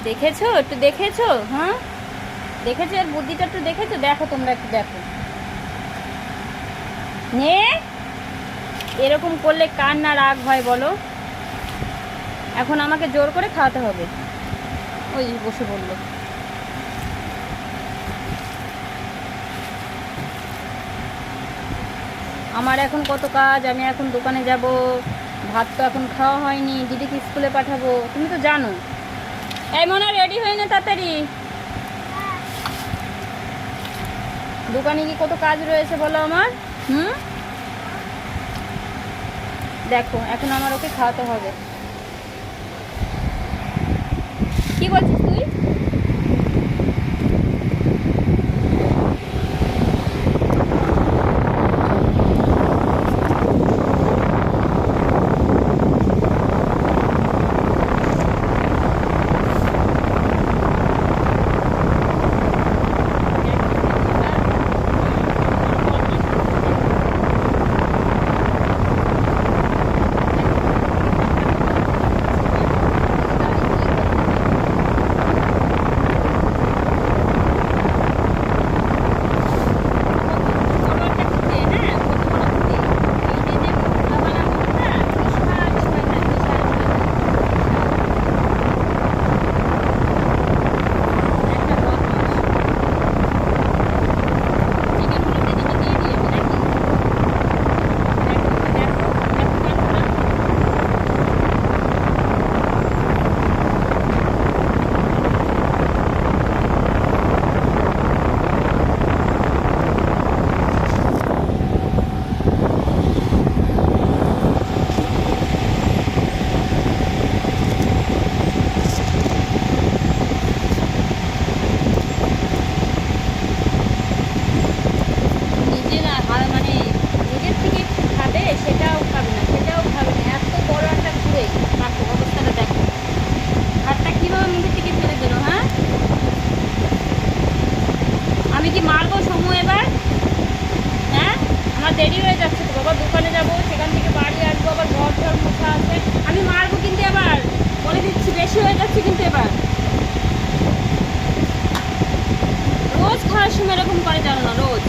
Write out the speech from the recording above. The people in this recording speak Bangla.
দেখেছো, একটু দেখেছো? হ্যাঁ, দেখেছো এর বুদ্ধিটা একটু দেখেছো? দেখো তোমরা একটু দেখো। নে, এরকম করলে কার না রাগ হয় বলো? এখন আমাকে জোর করে খাওয়াতে হবে। ওই বসে বললো। আমার এখন কত কাজ, আমি এখন দোকানে যাব, ভাত তো এখন খাওয়া হয়নি, দিদিকে স্কুলে পাঠাবো, তুমি তো জানো। এই মনে রেডি হয়ে নে তাড়াতাড়ি, দোকানে কি কত কাজ রয়েছে বলো আমার। হুম, দেখো এখন আমার ওকে খাওয়াতে হবে। কি বলছিস তুই? মানে নিজের থেকে একটু খাবে, সেটাও খাবে না, সেটাও খাবে না। এত বড় একটা ঘুরে দেখো অবস্থাটা, দেখো ভাতটা কীভাবে মুখের থেকে ফেলে দিল। হ্যাঁ, আমি কি মারবো সমু এবার? হ্যাঁ, আমার দেরি হয়ে যাচ্ছে তো বাবা, দোকানে যাব, সেখান থেকে বাড়ি আসবো, আবার ঘর ঘর মোছা আছে। আমি মারবো কিন্তু এবার, বলে দিচ্ছি, বেশি হয়ে যাচ্ছে কিন্তু এবার। রোজ খাওয়ার সময় এরকম করে জানো না, রোজ।